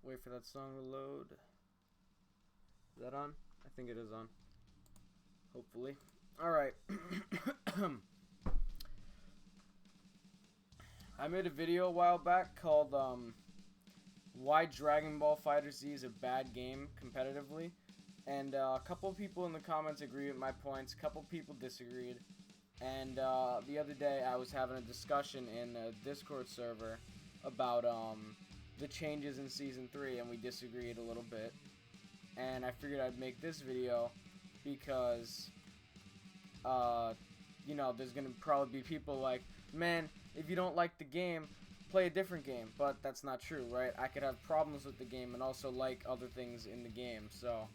Wait for that song to load. Is that on? I think it is on. Hopefully. Alright. I made a video a while back called Why Dragon Ball FighterZ is a Bad Game competitively. And a couple people in the comments agreed with my points. A couple people disagreed. And the other day I was having a discussion in a Discord server about the changes in Season 3, and we disagreed a little bit. And I figured I'd make this video because, you know, there's going to probably be people like, man, if you don't like the game, play a different game. But that's not true, right? I could have problems with the game and also like other things in the game, so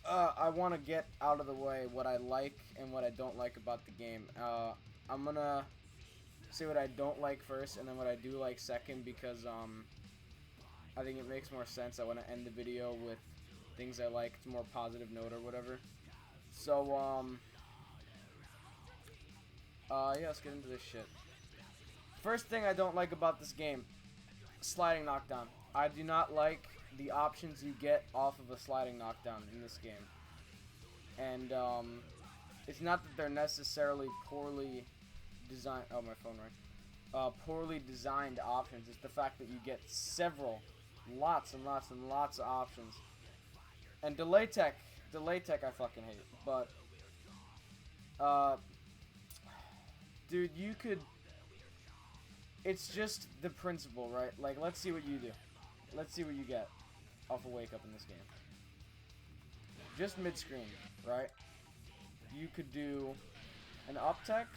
I want to get out of the way what I like and what I don't like about the game. I'm going to say what I don't like first and then what I do like second, because I think it makes more sense. I want to end the video with things I like. It's a more positive note or whatever. So, yeah, let's get into this shit. First thing I don't like about this game, sliding knockdown. I do not like the options you get off of a sliding knockdown in this game. And, it's not that they're necessarily poorly designed. Oh, my phone rang. Poorly designed options. It's the fact that you get lots and lots and lots of options. And delay tech I fucking hate. But, dude, you could, it's just the principle, right? Like, let's see what you do. Let's see what you get off a wake up in this game. Just mid-screen, right? You could do an up tech,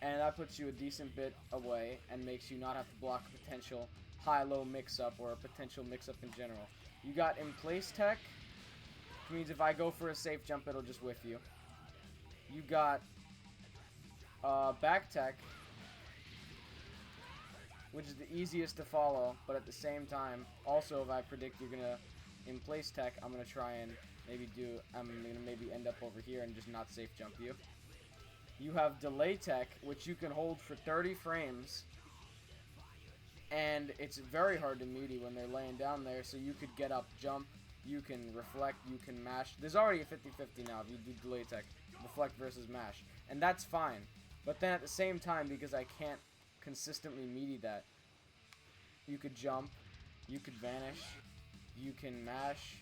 and that puts you a decent bit away and makes you not have to block a potential high-low mix-up or a potential mix-up in general. You got in-place tech, which means if I go for a safe jump, it'll just whiff you. You got back tech, which is the easiest to follow, but at the same time, also if I predict you're gonna in-place tech, I'm gonna try and maybe end up over here and just not safe jump you. You have delay tech, which you can hold for 30 frames, and it's very hard to meaty when they're laying down there, so you could get up, jump, you can reflect, you can mash. There's already a 50-50 now if you do delay tech, reflect versus mash, and that's fine. But then at the same time, because I can't consistently meaty that, you could jump, you could vanish, you can mash,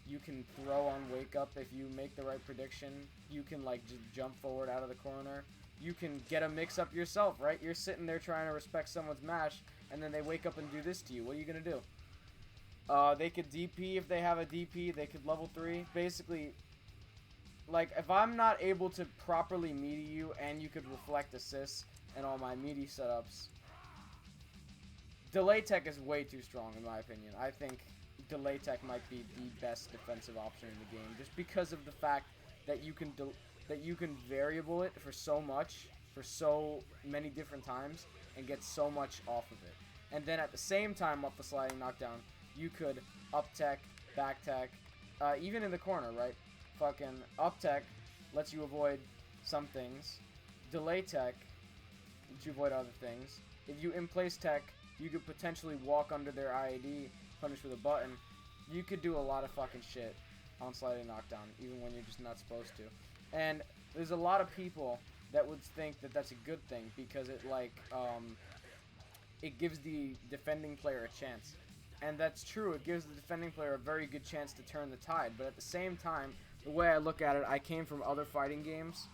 you can throw on wake up if you make the right prediction, you can like just jump forward out of the corner, you can get a mix up yourself, right? You're sitting there trying to respect someone's mash, and then they wake up and do this to you. What are you gonna do? They could DP if they have a DP, they could level 3. Basically, like, if I'm not able to properly meaty you and you could reflect assists and all my meaty setups, delay tech is way too strong in my opinion. I think delay tech might be the best defensive option in the game, just because of the fact that you can variable it for so many different times and get so much off of it. And then at the same time, off the sliding knockdown, you could up tech, back tech, even in the corner, right? Fucking up tech lets you avoid some things. Delay tech lets you avoid other things. If you in-place tech, you could potentially walk under their IAD, punish with a button. You could do a lot of fucking shit on sliding knockdown, even when you're just not supposed to. And there's a lot of people that would think that that's a good thing, because it, like, it gives the defending player a chance. And that's true, it gives the defending player a very good chance to turn the tide, but at the same time, the way I look at it, I came from other fighting games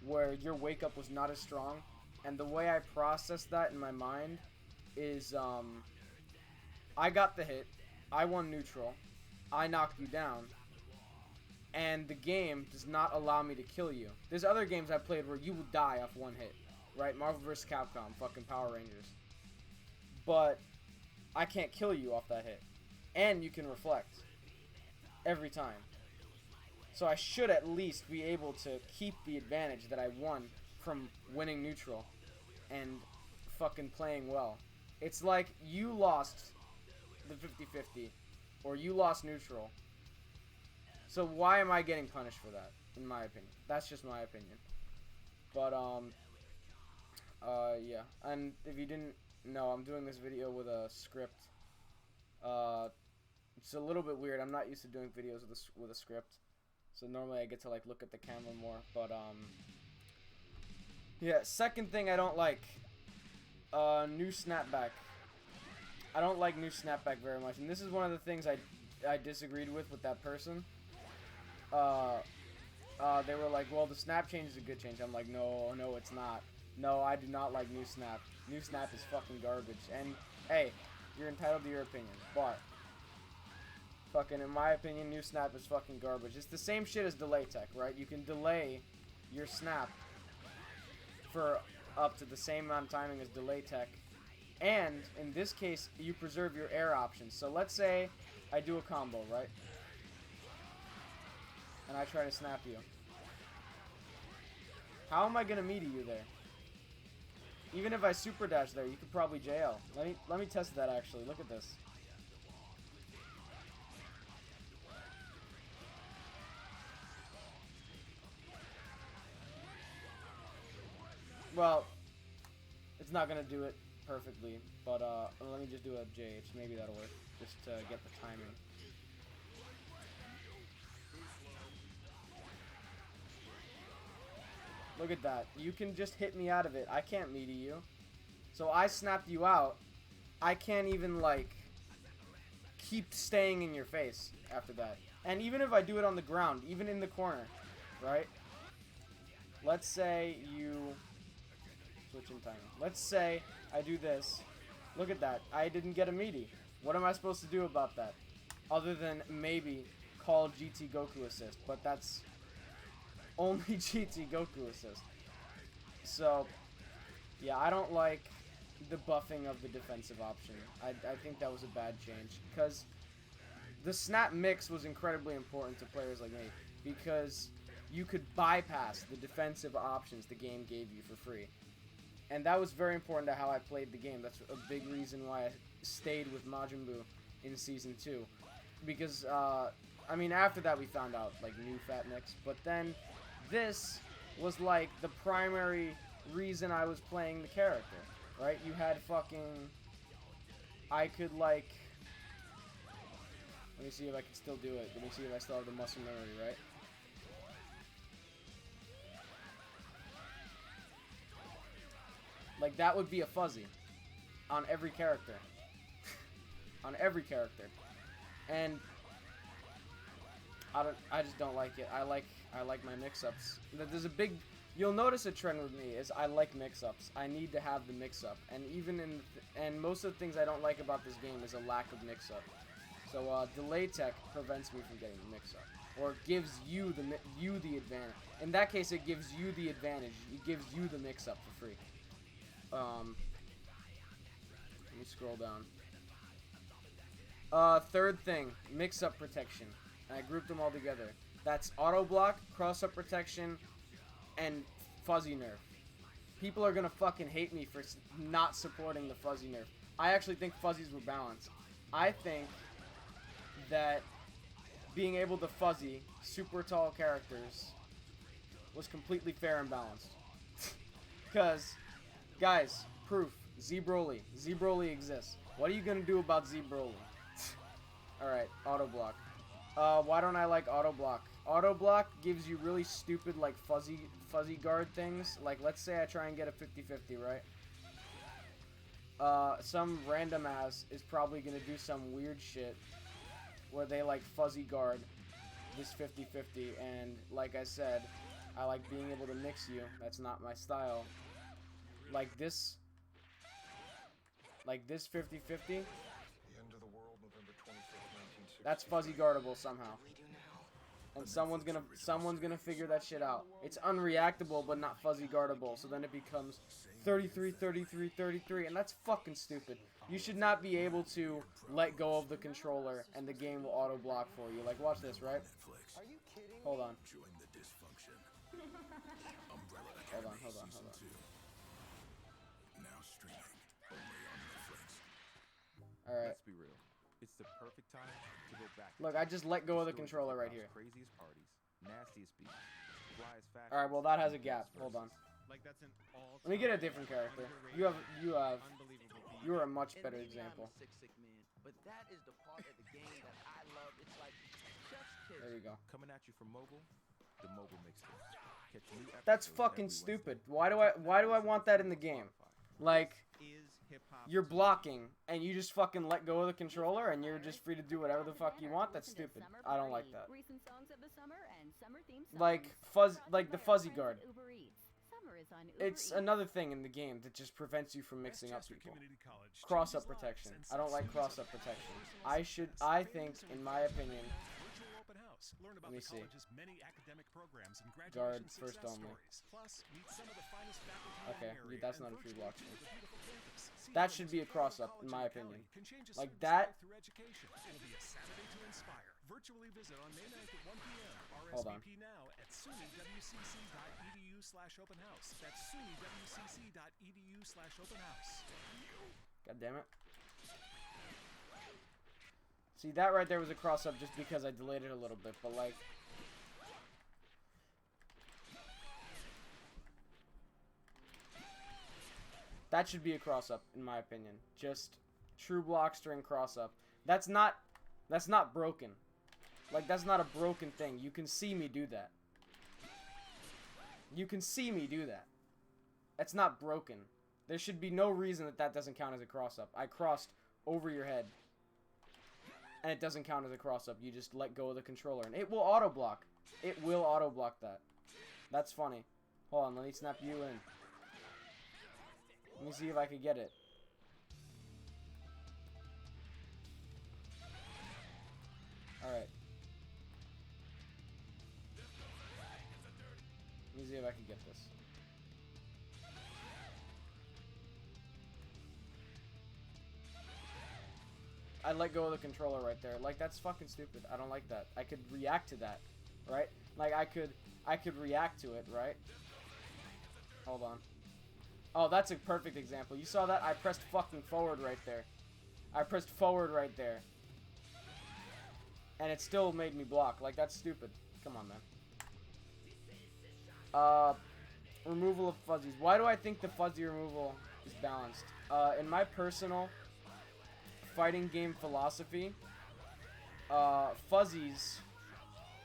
where your wake up was not as strong, and the way I process that in my mind is, I got the hit, I won neutral, I knocked you down, and the game does not allow me to kill you. There's other games I played where you will die off one hit, right? Marvel vs. Capcom, fucking Power Rangers. But I can't kill you off that hit. And you can reflect every time. So I should at least be able to keep the advantage that I won from winning neutral and fucking playing well. It's like you lost the 50-50 or you lost neutral. So why am I getting punished for that, in my opinion? That's just my opinion. But, yeah. And if you didn't know, I'm doing this video with a script It's a little bit weird. I'm not used to doing videos with a script, so normally I get to like look at the camera more. But yeah. Second thing I don't like, new snapback. I don't like new snapback very much, and this is one of the things I disagreed with that person. They were like, well, the snap change is a good change. I'm like, no, it's not. No, I do not like new snap. New snap is fucking garbage. And hey, you're entitled to your opinion, but fucking, in my opinion, new snap is fucking garbage. It's the same shit as delay tech, right? You can delay your snap for up to the same amount of timing as delay tech, and in this case, you preserve your air options. So let's say I do a combo, right? And I try to snap you. How am I gonna meet you there? Even if I super dash there, you could probably JL. Let me test that actually. Look at this. Well, it's not gonna do it perfectly, but let me just do a JH. Maybe that'll work, just to get the timing. Look at that. You can just hit me out of it. I can't meaty you. So I snapped you out. I can't even, like, keep staying in your face after that. And even if I do it on the ground, even in the corner, right? Let's say you... Switch in timing. Let's say I do this. Look at that. I didn't get a meaty. What am I supposed to do about that? Other than maybe call GT Goku assist. But that's... only GT Goku assist. So, yeah, I don't like the buffing of the defensive option. I think that was a bad change. Because the snap mix was incredibly important to players like me. Because you could bypass the defensive options the game gave you for free. And that was very important to how I played the game. That's a big reason why I stayed with Majin Buu in Season 2. Because, I mean, after that we found out, like, new Fat Mix. But then... this was like the primary reason I was playing the character, right? You had fucking... I could like... Let me see if I can still do it. Let me see if I still have the muscle memory, right? Like, that would be a fuzzy on every character. On every character. And I just don't like it. I like my mix-ups. There's a big... You'll notice a trend with me is I like mix-ups. I need to have the mix-up. And even in... and most of the things I don't like about this game is a lack of mix-up. So, delay tech prevents me from getting the mix-up. Or gives you the advantage. In that case, it gives you the advantage. It gives you the mix-up for free. Let me scroll down. Third thing, mix-up protection. And I grouped them all together. That's auto block, cross-up protection, and fuzzy nerf. People are gonna fucking hate me for not supporting the fuzzy nerf. I actually think fuzzies were balanced. I think that being able to fuzzy super tall characters was completely fair and balanced. Because, guys, proof. Z Broly. Z Broly exists. What are you gonna do about Z Broly? Alright, auto block. Why don't I like auto block? Auto block gives you really stupid, like, fuzzy guard things. Like, let's say I try and get a 50-50, right? Some random ass is probably gonna do some weird shit where they, like, fuzzy guard this 50-50, and like I said, I like being able to mix you. That's not my style. Like this 50-50. That's fuzzy guardable somehow. And someone's gonna figure that shit out. It's unreactable but not fuzzy guardable, so then it becomes 33, 33, 33, and that's fucking stupid. You should not be able to let go of the controller and the game will auto block for you. Like, watch this, right? Hold on. Hold on. Alright. Let's be real. It's the perfect time to go back. Look, I just let go of the controller right here. Craziest parties, nastiest beats, flyest fashion. Alright, well that has a gap. Hold on. Like that's an all. Let me get a different character. You are a much better example. But that is the part of the game that I love. It's like chef's kiss. There we go. Coming at you from mobile, the mobile mixtape. Catch new That's episodes fucking every stupid. Wednesday. Why do I want that in the game? Like, Is hip-hop you're blocking and you just fucking let go of the controller and you're just free to do whatever the fuck you want. That's stupid. I don't like that. Like the fuzzy guard. It's another thing in the game that just prevents you from mixing up people. Cross-up protection. I don't like cross-up protection. I think, in my opinion, let me see. Guard first only. Okay, that's not a true block screen. That should be a cross-up, in my opinion. Like that. Hold on. God damn it. See, that right there was a cross-up just because I delayed it a little bit, but like... that should be a cross-up, in my opinion. Just true block string cross-up. That's not broken. Like, that's not a broken thing. You can see me do that. You can see me do that. That's not broken. There should be no reason that doesn't count as a cross-up. I crossed over your head. And it doesn't count as a cross-up. You just let go of the controller. And it will auto-block. It will auto-block that. That's funny. Hold on, let me snap you in. Let me see if I can get it. Alright. Let me see if I can get this. I let go of the controller right there. Like, that's fucking stupid. I don't like that. I could react to that, right? Like, I could react to it, right? Hold on. Oh, that's a perfect example. You saw that? I pressed fucking forward right there. I pressed forward right there. And it still made me block. Like, that's stupid. Come on, man. Removal of fuzzies. Why do I think the fuzzy removal is balanced? In my personal fighting game philosophy, fuzzies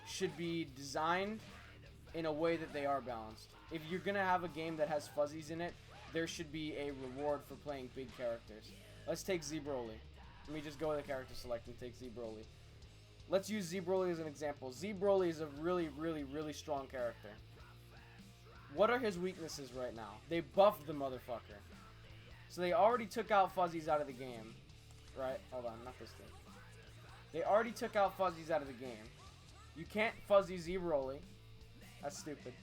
should be designed in a way that they are balanced. If you're gonna have a game that has fuzzies in it, there should be a reward for playing big characters. Let's take Z Broly. Let me just go with the character select and take Z Broly. Let's use Z Broly as an example. Z Broly is a really, really, really strong character. What are his weaknesses right now? They buffed the motherfucker. So they already took out fuzzies out of the game. Right? Hold on, not this thing. They already took out fuzzies out of the game. You can't fuzzy Z Broly. That's stupid.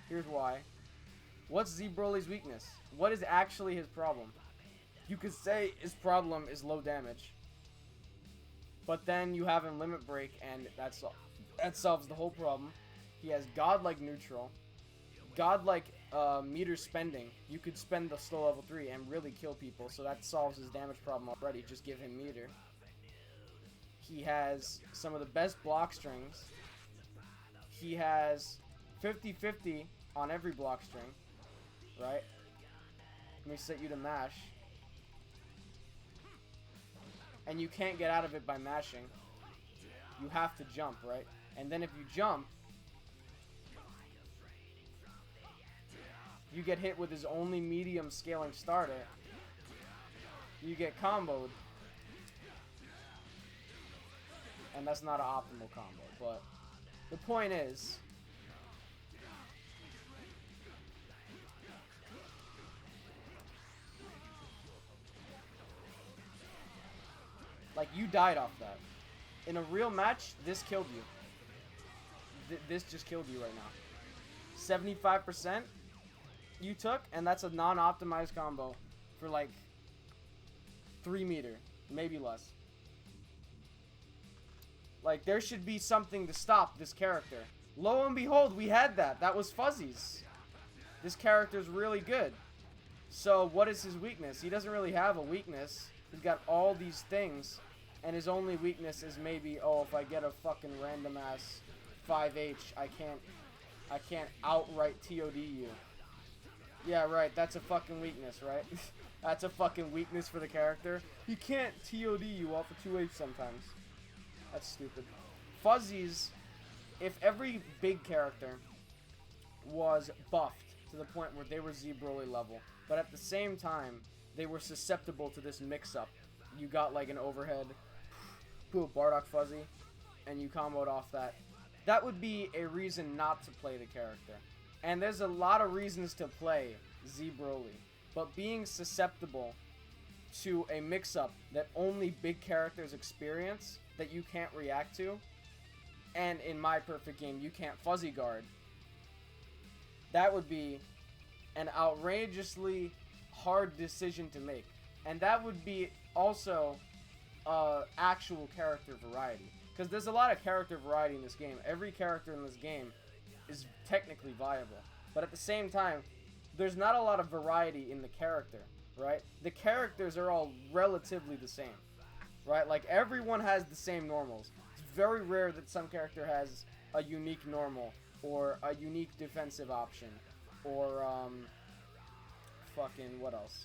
Here's why. What's Z Broly's weakness? What is actually his problem? You could say his problem is low damage. But then you have him limit break, and that solves the whole problem. He has godlike neutral. Godlike meter spending. You could spend the slow level 3 and really kill people, so that solves his damage problem already. Just give him meter. He has some of the best block strings. He has 50-50 on every block string, right? Let me set you to mash. And you can't get out of it by mashing. You have to jump, right? And then if you jump, you get hit with his only medium scaling starter. You get comboed. And that's not an optimal combo, but the point is, like, you died off that. In a real match, this killed you. This just killed you right now. 75% you took, and that's a non-optimized combo for like 3 meter, maybe less. Like, there should be something to stop this character. Lo and behold, we had that. That was fuzzies. This character's really good. So what is his weakness? He doesn't really have a weakness. He's got all these things, and his only weakness is maybe, oh, if I get a fucking random ass 5H, I can't outright TOD you. Yeah, right. That's a fucking weakness, right? That's a fucking weakness for the character. You can't TOD you off of 2H sometimes. That's stupid. Fuzzies, if every big character was buffed to the point where they were Z Broly level, but at the same time, they were susceptible to this mix-up. You got like an overhead, boom, Bardock Fuzzy, and you comboed off that. That would be a reason not to play the character. And there's a lot of reasons to play Z Broly, but being susceptible to a mix-up that only big characters experience, that you can't react to, and in my perfect game, you can't fuzzy guard, that would be an outrageously hard decision to make. And that would be also actual character variety. Because there's a lot of character variety in this game. Every character in this game is technically viable. But at the same time, there's not a lot of variety in the character, right? The characters are all relatively the same, right? Like, everyone has the same normals. It's very rare that some character has a unique normal, or a unique defensive option, or, fucking, what else?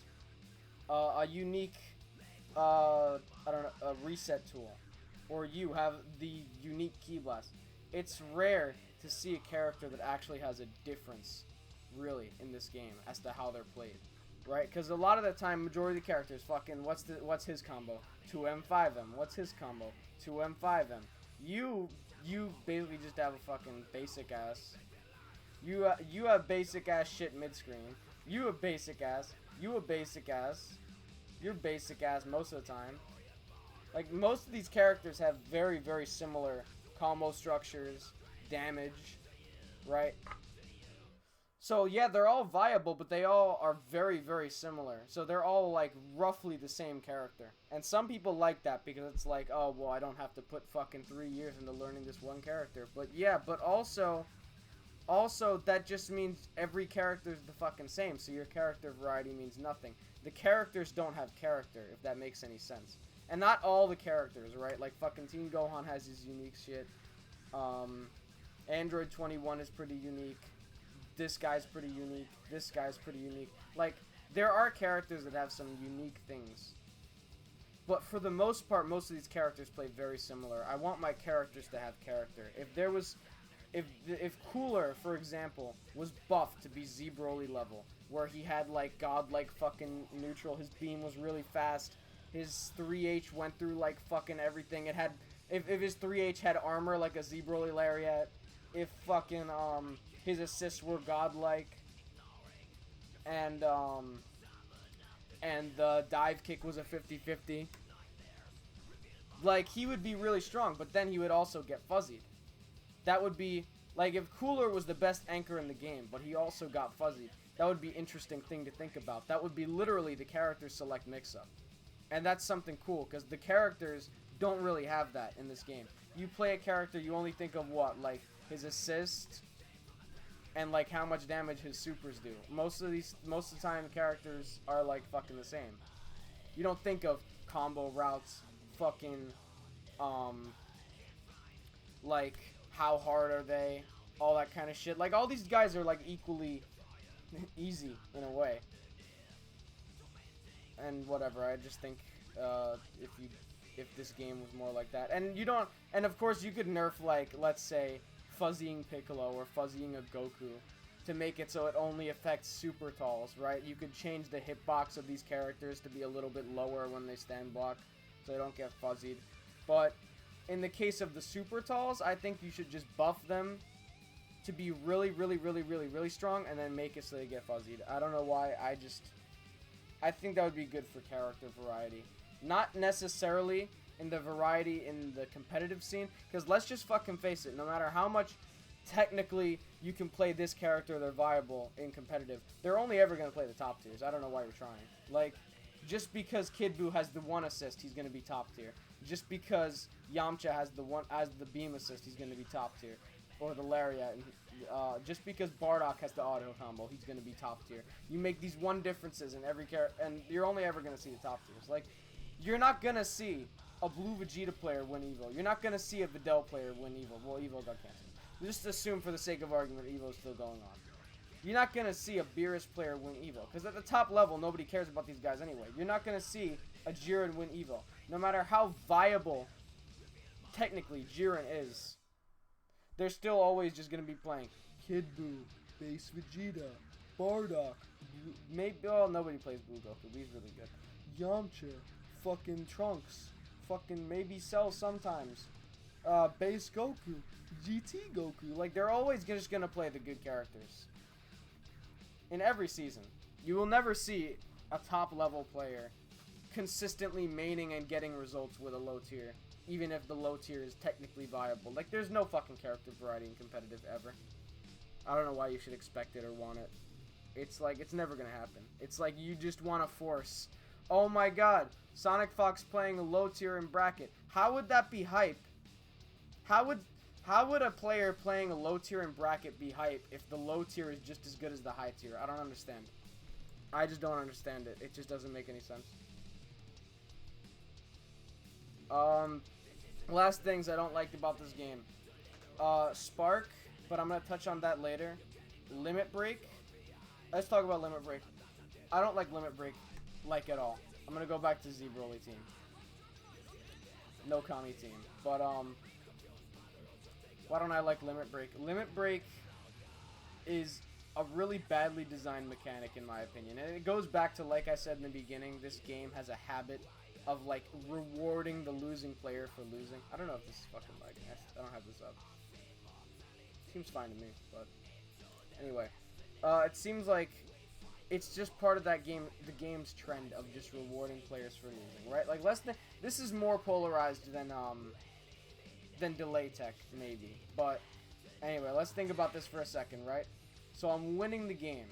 A unique, I don't know, a reset tool. Or you have the unique key blast. It's rare to see a character that actually has a difference, really, in this game as to how they're played, right? Because a lot of the time, majority of the characters, fucking, what's his combo? 2M5M. What's his combo? 2M5M. You basically just have a fucking basic ass. You have basic ass shit mid screen. You a basic ass. You a basic ass. You're basic ass most of the time. Like, most of these characters have very, very similar combo structures, damage, right? So, yeah, they're all viable, but they all are very, very similar. So they're all, like, roughly the same character. And some people like that because it's like, oh, well, I don't have to put fucking 3 years into learning this one character. But, yeah, but also, that just means every character is the fucking same. So your character variety means nothing. The characters don't have character, if that makes any sense. And not all the characters, right? Like, fucking Teen Gohan has his unique shit. Android 21 is pretty unique. This guy's pretty unique. This guy's pretty unique. Like, there are characters that have some unique things. But for the most part, most of these characters play very similar. I want my characters to have character. If there was... If Cooler, for example, was buffed to be Z Broly level, where he had, like, godlike fucking neutral, his beam was really fast, his 3H went through, like, fucking everything. It had... If his 3H had armor like a Z Broly Lariat, if fucking, his assists were godlike, and the dive kick was a 50-50, like, he would be really strong, but then he would also get fuzzied. That would be... Like, if Cooler was the best anchor in the game, but he also got fuzzied, that would be an interesting thing to think about. That would be literally the character select mix-up. And that's something cool, because the characters don't really have that in this game. You play a character, you only think of what? Like, his assist, and, like, how much damage his supers do. Most of the time, characters are, like, fucking the same. You don't think of combo routes, fucking, like, how hard are they, all that kind of shit. Like, all these guys are, like, equally easy, in a way. And whatever, I just think, if this game was more like that. And you don't, and of course you could nerf, like, let's say, fuzzying Piccolo or fuzzying a Goku to make it so it only affects super talls, right? You could change the hitbox of these characters to be a little bit lower when they stand block, so they don't get fuzzied. But in the case of the super talls, I think you should just buff them to be really, really, really, really, really strong, and then make it so they get fuzzied. I don't know why, I think that would be good for character variety. Not necessarily in the variety in the competitive scene, because let's just fucking face it, no matter how much technically you can play this character, they're viable in competitive, they're only ever going to play the top tiers. I don't know why you're trying. Like, just because Kid Buu has the 1 assist, he's going to be top tier. Just because Yamcha has the beam assist, he's going to be top tier. Or the Lariat. Just because Bardock has the auto combo, he's going to be top tier. You make these one differences in every character, and you're only ever going to see the top tiers. Like, you're not going to see a Blue Vegeta player win Evo. You're not going to see a Videl player win Evo. Well, Evo got canceled. Just assume, for the sake of argument, Evo's still going on. You're not going to see a Beerus player win Evo. Because at the top level, nobody cares about these guys anyway. You're not going to see a Jiren win Evo. No matter how viable, technically, Jiren is. They're still always just going to be playing Kid Buu, Base Vegeta, Bardock. Maybe, oh, nobody plays Blue Goku. He's really good. Yamcha, fucking Trunks, fucking maybe Cell sometimes. Base Goku, GT Goku. Like, they're always just going to play the good characters. In every season. You will never see a top level player consistently maining and getting results with a low tier, even if the low tier is technically viable. Like, there's no fucking character variety in competitive ever. I don't know why you should expect it or want it. It's like, it's never gonna happen. It's like you just want to force, oh my god, Sonic Fox playing a low tier in bracket. How would that be hype? How would a player playing a low tier in bracket be hype if the low tier is just as good as the high tier? I don't understand. I just don't understand it. It just doesn't make any sense. Last things I don't like about this game. Spark, but I'm going to touch on that later. Limit Break. Let's talk about Limit Break. I don't like Limit Break, like, at all. I'm going to go back to Z-Broly team. No Kami team. But, why don't I like Limit Break? Limit Break is a really badly designed mechanic, in my opinion. And it goes back to, like I said in the beginning, this game has a habit of, like, rewarding the losing player for losing. I don't know if this is fucking lagging. I don't have this up. Seems fine to me, but anyway. It seems like it's just part of that game, the game's trend of just rewarding players for losing, right? Like, this is more polarized than delay tech, maybe. But anyway, let's think about this for a second, right? So I'm winning the game.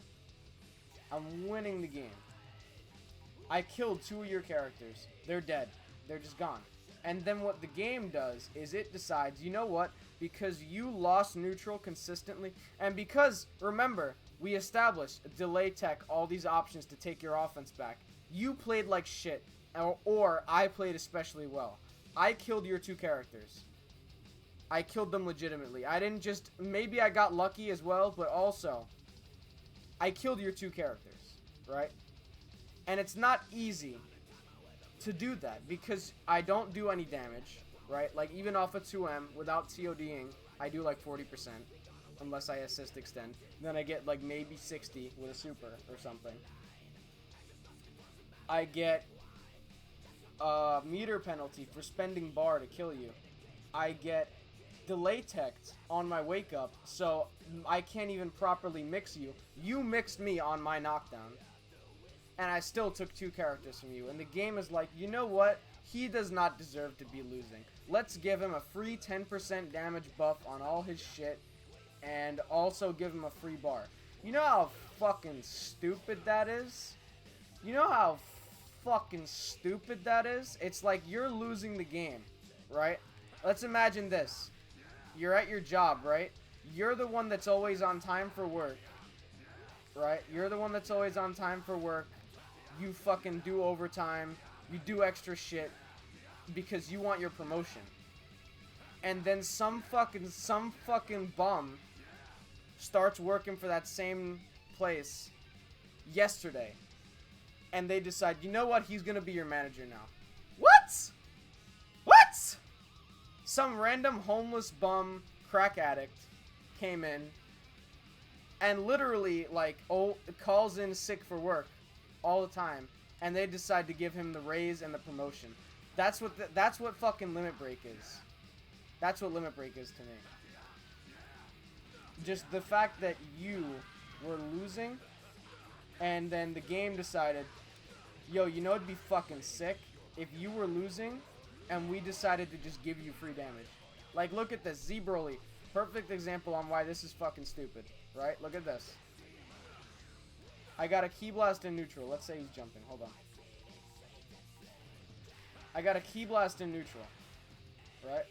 I killed 2 of your characters. They're dead. They're just gone. And then what the game does is it decides, you know what? Because you lost neutral consistently, and because, remember, we established delay tech, all these options to take your offense back. You played like shit, or I played especially well. I killed your 2 characters. I killed them legitimately. I didn't just, maybe I got lucky as well, but also, I killed your 2 characters, right? And it's not easy to do that, because I don't do any damage, right? Like, even off a 2M, without TODing, I do like 40%, unless I assist extend. Then I get like maybe 60 with a super or something. I get a meter penalty for spending bar to kill you. I get delay tech on my wake up, so I can't even properly mix you. You mixed me on my knockdown, and I still took 2 characters from you. And the game is like, you know what? He does not deserve to be losing. Let's give him a free 10% damage buff on all his shit, and also give him a free bar. You know how fucking stupid that is? You know how fucking stupid that is? It's like you're losing the game, right? Let's imagine this. You're at your job, right? You're the one that's always on time for work, right? You're the one that's always on time for work. You fucking do overtime. You do extra shit because you want your promotion. And then some fucking bum starts working for that same place yesterday. And they decide, you know what? He's gonna be your manager now. What? What? Some random homeless bum crack addict came in and literally, like, calls in sick for work all the time, and they decide to give him the raise and the promotion. That's what fucking Limit Break is. That's what Limit Break is to me. Just the fact that you were losing, and then the game decided, yo, you know it'd be fucking sick if you were losing, and we decided to just give you free damage. Like, look at this, Z-Broly. Perfect example on why this is fucking stupid, right? Look at this. I got a Ki Blast in neutral. Let's say he's jumping. Hold on. I got a Ki Blast in neutral, right?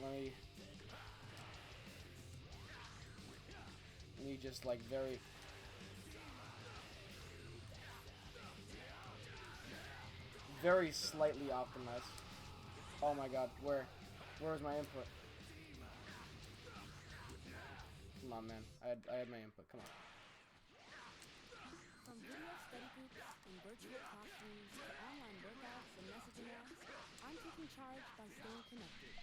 Let me just, like, very slightly optimized. Oh my god, where's my input? Come on, man. I had my input. Come on. From video study groups and virtual classrooms to online workouts and messaging apps, I'm taking charge by staying connected.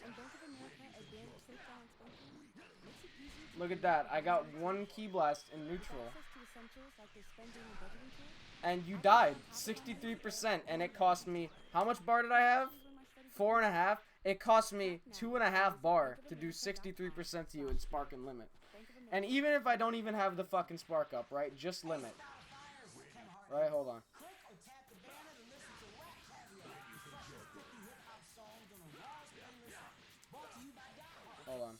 And Bank of America Advanced Safe Balance Banking makes it easy to Look at that. I got one key blast in with neutral. access to essentials like their spending and budgeting tool. And you died. 63%. And it cost me... How much bar did I have? 4.5. It cost me 2.5 bar to do 63% to you in Spark and Limit. And even if I don't even have the fucking Spark up, right? Just Limit. Right, hold on. Hold on.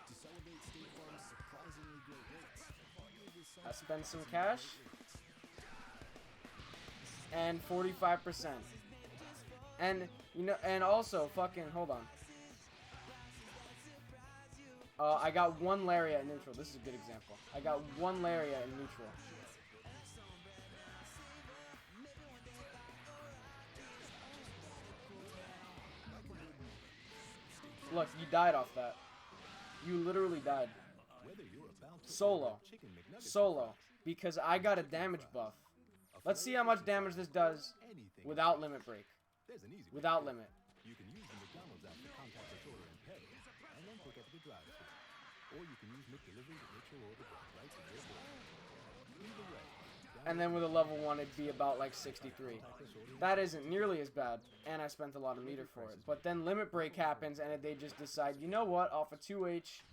To celebrate State Farm's surprisingly great rates, give your son I spend some cash. And 45%. And, you know, and also, fucking, hold on. I got one Lariat in neutral. This is a good example. I got one Lariat in neutral. Look, you died off that. You literally died. whether you're about to Solo. order chicken McNuggets Solo. Because I got a damage buff. Let's see how much damage this does anything without limit break. there's an easy way Without to do it. limit. You can use the McDonald's app to contactless order and pay, and then pick up at the drive-thru. Or you can use McDelivery to get your order brought right to your door. Either way, And then with a level 1, it'd be about like 63. That isn't nearly as bad, and I spent a lot of meter for it. But then limit break happens, and they just decide, you know what, off a 2H,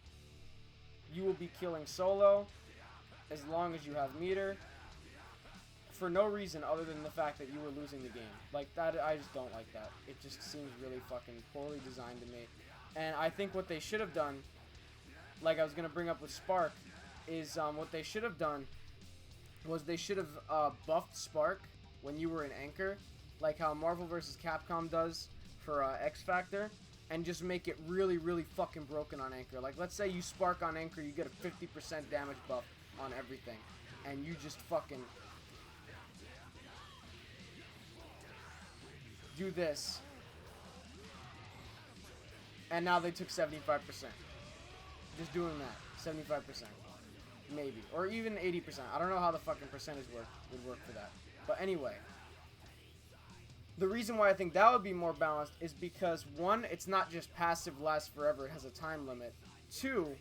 you will be killing solo as long as you have meter, for no reason other than the fact that you were losing the game. Like, that, I just don't like that. It just seems really fucking poorly designed to me. And I think what they should have done, like I was going to bring up with Spark, is what they should have done was they should have buffed Spark when you were in Anchor, like how Marvel vs. Capcom does for X Factor, and just make it really, really fucking broken on Anchor. Like, let's say you Spark on Anchor, you get a 50% damage buff on everything, and you just fucking do this. And now they took 75%. Just doing that, 75%. Maybe. Or even 80%. I don't know how the fucking percentage would work for that. But anyway. The reason why I think that would be more balanced is because, one, it's not just passive lasts forever. It has a time limit. Two,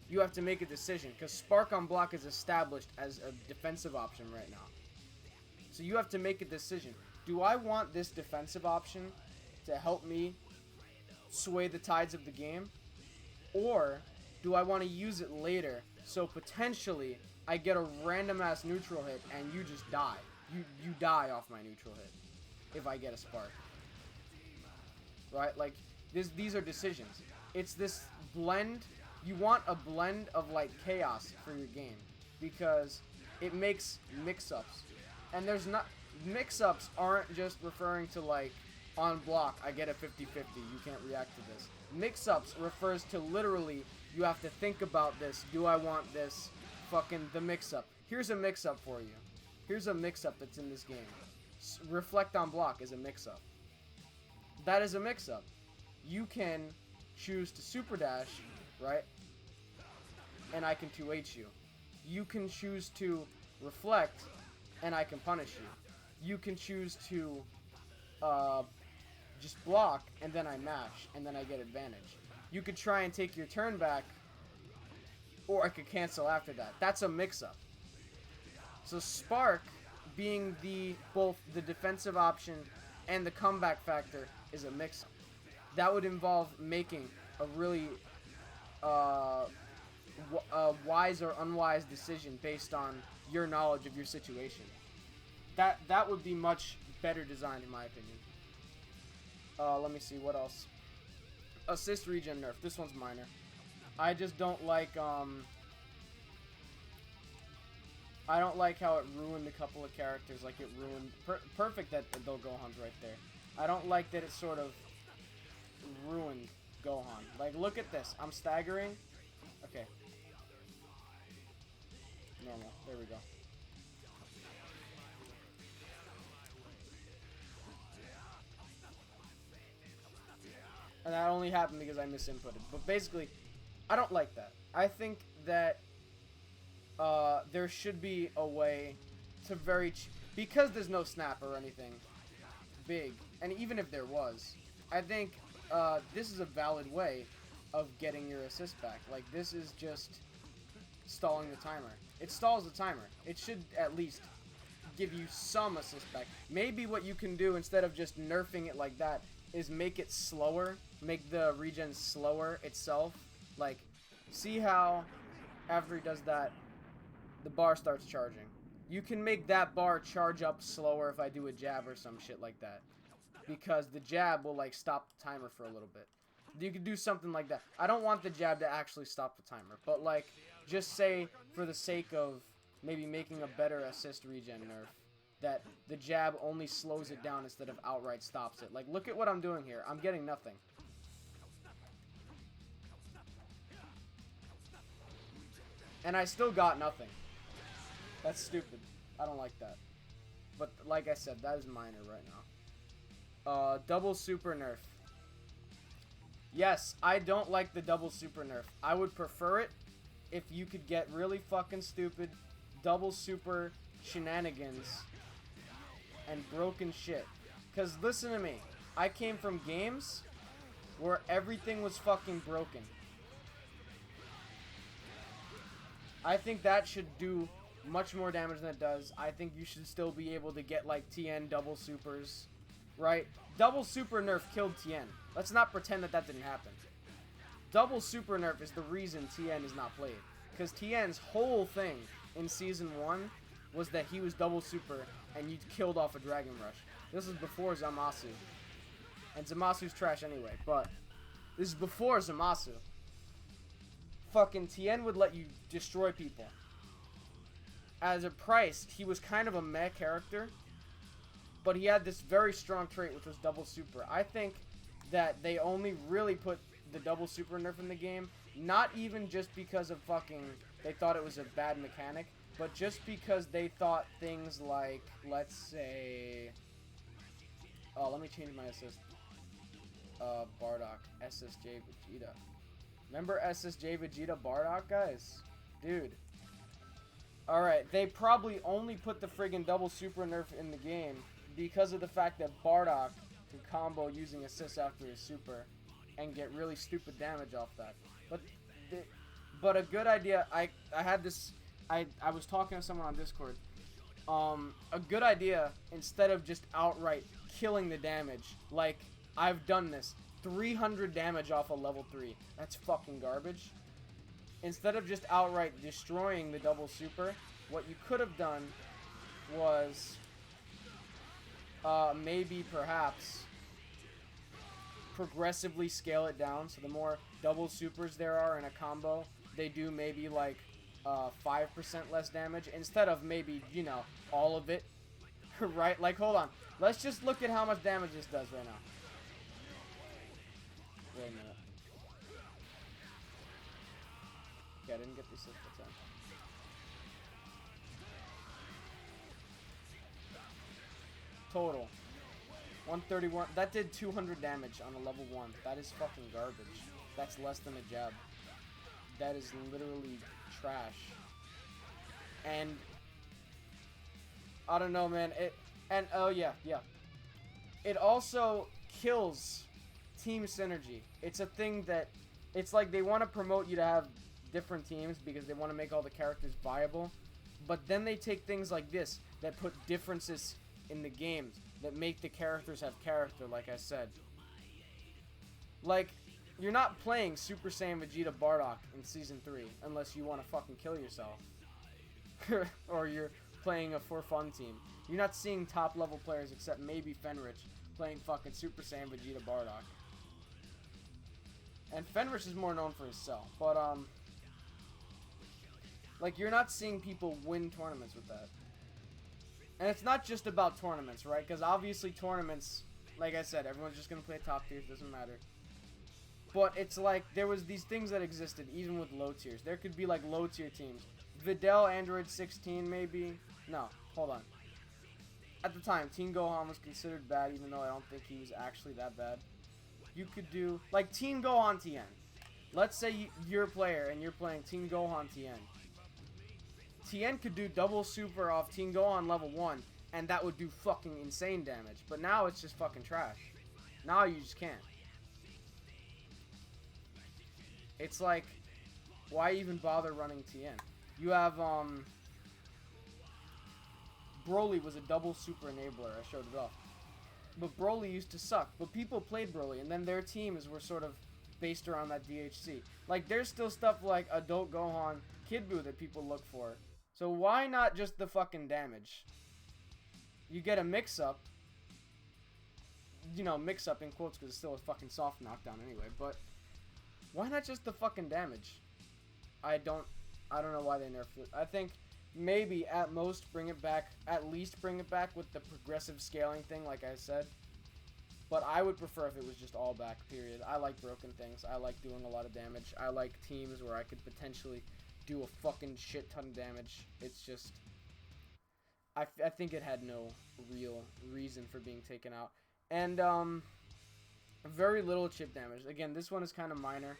you have to make a decision. Because Spark on block is established as a defensive option right now. So you have to make a decision. Do I want this defensive option to help me sway the tides of the game? Or do I want to use it later so potentially I get a random ass neutral hit and you just die? You die off my neutral hit if I get a Spark. Right? Like, these are decisions. It's this blend. You want a blend of, like, chaos for your game because it makes mix-ups. And there's not... Mix-ups aren't just referring to, like, on block, I get a 50-50, you can't react to this. Mix-ups refers to literally, you have to think about this. Do I want this? Fucking the mix-up. Here's a mix-up for you. Here's a mix-up that's in this game. Reflect on block is a mix-up. That is a mix-up. You can choose to super dash, right? And I can 2H you. You can choose to reflect, and I can punish you. You can choose to just block, and then I mash, and then I get advantage. You could try and take your turn back, or I could cancel after that. That's a mix-up. So Spark, being both the defensive option and the comeback factor, is a mix-up. That would involve making a really wise or unwise decision based on your knowledge of your situation. That would be much better designed, in my opinion. Let me see, what else? Assist regen nerf. This one's minor. I just don't like, I don't like how it ruined a couple of characters. Like, it ruined... perfect that they'll Gohan's right there. I don't like that it sort of ruined Gohan. Like, look at this. I'm staggering. Okay. Normal. There we go. And that only happened because I misinputted. But basically, I don't like that. I think that there should be a way to because there's no snap or anything big, and even if there was, I think this is a valid way of getting your assist back. Like, this is just stalling the timer. It stalls the timer. It should at least give you some assist back. Maybe what you can do instead of just nerfing it like that is make it slower, make the regen slower itself. Like, see how after he does that, the bar starts charging. You can make that bar charge up slower if I do a jab or some shit like that, because the jab will, like, stop the timer for a little bit. You could do something like that. I don't want the jab to actually stop the timer, but, like, just say for the sake of maybe making a better assist regen nerf, that the jab only slows it down instead of outright stops it. Like, look at what I'm doing here. I'm getting nothing. And I still got nothing. That's stupid. I don't like that. But like I said, that is minor right now. Double super nerf. Yes, I don't like the double super nerf. I would prefer it if you could get really fucking stupid double super shenanigans and broken shit. Because listen to me. I came from games where everything was fucking broken. I think that should do much more damage than it does. I think you should still be able to get, like, TN double supers, right? Double super nerf killed TN. Let's not pretend that that didn't happen. Double super nerf is the reason TN is not played. Because TN's whole thing in Season 1 was that he was double super and you killed off a Dragon Rush. This is before Zamasu. And Zamasu's trash anyway, but this is before Zamasu. Fucking TN would let you destroy people. As a price, he was kind of a meh character, but he had this very strong trait, which was double super. I think that they only really put the double super nerf in the game, not even just because of fucking, they thought it was a bad mechanic, but just because they thought things like, let's say, oh, let me change my assist. Bardock, SSJ Vegeta. Remember SSJ Vegeta Bardock, guys? Dude. Alright, they probably only put the friggin' double super nerf in the game because of the fact that Bardock can combo using assists after his super and get really stupid damage off that. But a good idea, I had this, I was talking to someone on Discord. A good idea, instead of just outright killing the damage, like, I've done this, 300 damage off a level 3. That's fucking garbage. Instead of just outright destroying the double super, what you could have done was maybe perhaps progressively scale it down. So the more double supers there are in a combo, they do maybe like 5% less damage instead of maybe, you know, all of it. Right? Like, hold on. Let's just look at how much damage this does right now. Wait a minute. Okay, I didn't get the assist that time. Total. 131. That did 200 damage on a level 1. That is fucking garbage. That's less than a jab. That is literally trash. And I don't know, man. Oh yeah. It also kills team synergy. It's a thing that, it's like they want to promote you to have different teams because they want to make all the characters viable, but then they take things like this that put differences in the games that make the characters have character, like I said. Like, you're not playing Super Saiyan Vegeta Bardock in Season 3 unless you want to fucking kill yourself. Or you're playing a for fun team. You're not seeing top level players except maybe Fenrich playing fucking Super Saiyan Vegeta Bardock. And Fenrich is more known for his cell, but like, you're not seeing people win tournaments with that. And it's not just about tournaments, right? Because obviously tournaments, like I said, everyone's just going to play top tiers, doesn't matter. But it's like, there was these things that existed even with low tiers. There could be like low tier teams. Videl Android 16 maybe? No, hold on. At the time, Teen Gohan was considered bad, even though I don't think he was actually that bad. You could do, like, Teen Gohan Tien. Let's say you're a player and you're playing Teen Gohan Tien. Tien could do double super off Teen Gohan level 1, and that would do fucking insane damage. But now it's just fucking trash. Now you just can't. It's like, why even bother running Tien? You have, Broly was a double super enabler. I showed it off. But Broly used to suck. But people played Broly, and then their teams were sort of based around that DHC. Like, there's still stuff like Adult Gohan, Kid Buu that people look for. So why not just the fucking damage? You get a mix-up. You know, mix-up in quotes because it's still a fucking soft knockdown anyway. But why not just the fucking damage? I don't know why they nerfed it. I think maybe at most bring it back, at least bring it back with the progressive scaling thing, like I said. But I would prefer if it was just all back, period. I like broken things. I like doing a lot of damage. I like teams where I could potentially do a fucking shit ton of damage. It's just, I think it had no real reason for being taken out. And, very little chip damage. Again, this one is kind of minor.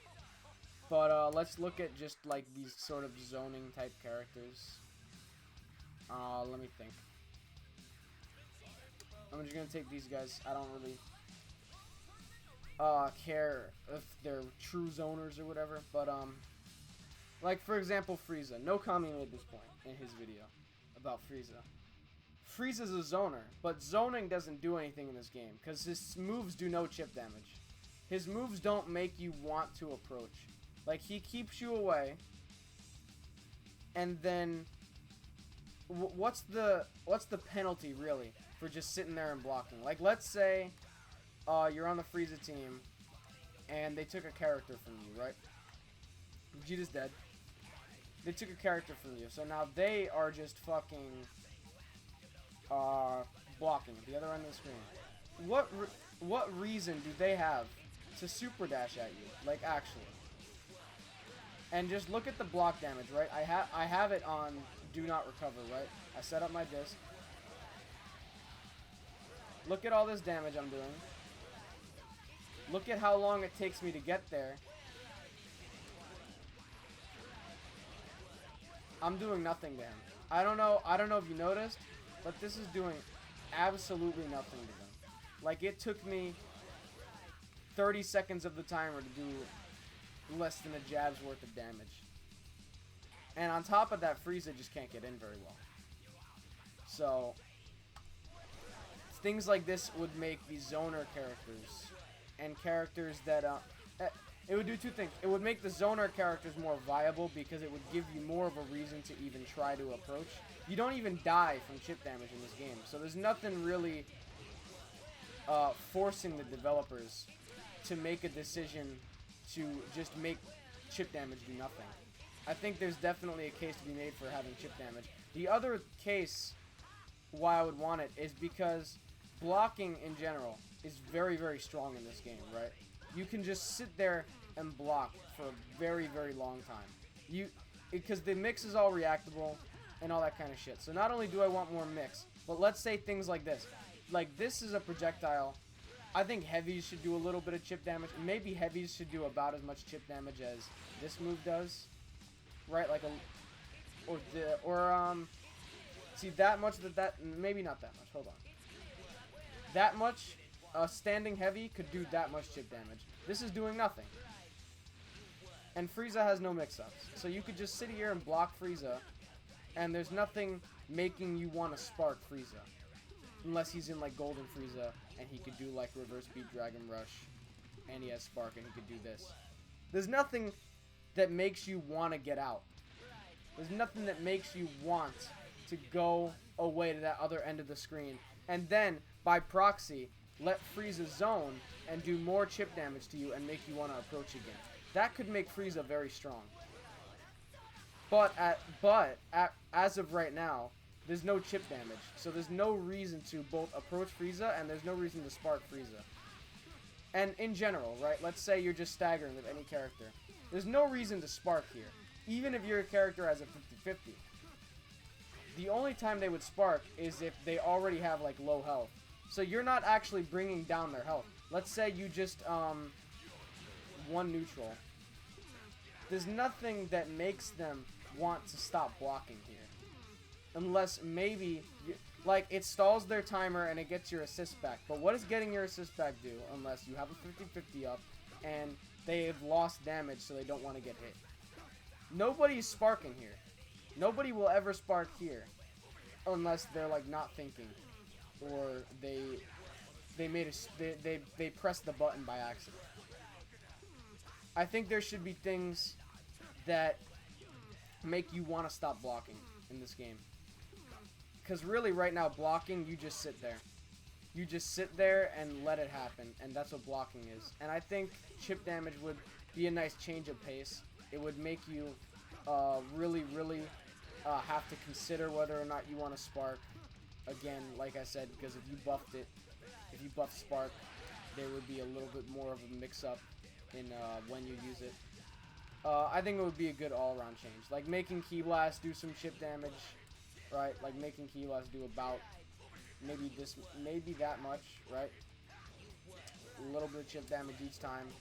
But, let's look at just, like, these sort of zoning type characters. Let me think. I'm just gonna take these guys. I don't really care if they're true zoners or whatever, but like for example Frieza. No Kami made this point in his video about Frieza. Frieza's a zoner, but zoning doesn't do anything in this game because his moves do no chip damage. His moves don't make you want to approach. Like, he keeps you away, and then what's the penalty really for just sitting there and blocking? Like, let's say you're on the Frieza team and they took a character from you, right? Vegeta's dead. They took a character from you, so now they are just fucking blocking at the other end of the screen. What reason do they have to super dash at you? Like, actually. And just look at the block damage, right? I have it on do not recover, right? I set up my disc. Look at all this damage I'm doing. Look at how long it takes me to get there. I'm doing nothing to him. I don't know if you noticed, but this is doing absolutely nothing to them. Like, it took me 30 seconds of the timer to do less than a jab's worth of damage. And on top of that, Frieza just can't get in very well. So, things like this would make the zoner characters and characters that, it would do two things. It would make the zoner characters more viable because it would give you more of a reason to even try to approach. You don't even die from chip damage in this game. So there's nothing really forcing the developers to make a decision to just make chip damage do nothing. I think there's definitely a case to be made for having chip damage. The other case why I would want it is because blocking in general is very, very strong in this game, right? You can just sit there and block for a very, very long time. Because the mix is all reactable and all that kind of shit. So not only do I want more mix, but let's say things like this. Like, this is a projectile. I think heavies should do a little bit of chip damage. Maybe heavies should do about as much chip damage as this move does. Right? Like see, that much maybe not that much. Hold on. That much, standing heavy could do that much chip damage. This is doing nothing. And Frieza has no mix-ups. So you could just sit here and block Frieza, and there's nothing making you want to spark Frieza. Unless he's in, like, Golden Frieza, and he could do, like, Reverse Beat Dragon Rush, and he has Spark, and he could do this. There's nothing that makes you want to get out. There's nothing that makes you want to go away to that other end of the screen, and then, by proxy, let Frieza zone and do more chip damage to you and make you want to approach again. That could make Frieza very strong. But as of right now, there's no chip damage, so there's no reason to both approach Frieza and there's no reason to spark Frieza. And in general, right, let's say you're just staggering with any character. There's no reason to spark here, even if your character has a 50-50. The only time they would spark is if they already have, like, low health. So you're not actually bringing down their health. let's say you just one neutral. There's nothing that makes them want to stop blocking here. Unless maybe, like, it stalls their timer and it gets your assist back. But what does getting your assist back do unless you have a 50-50 up and they've lost damage so they don't want to get hit? Nobody's sparking here. Nobody will ever spark here unless they're, like, not thinking. Or they made they pressed the button by accident. I think there should be things that make you want to stop blocking in this game. Because really, right now, blocking, you just sit there. You just sit there and let it happen, and that's what blocking is. And I think chip damage would be a nice change of pace. It would make you really have to consider whether or not you want to spark. Again, like I said, because if you buffed it, if you buffed spark, there would be a little bit more of a mix-up in when you use it. I think it would be a good all-around change. Like making Key Blast do some chip damage. Right, like making Key Blast do about maybe that much, right? A little bit of chip damage each time.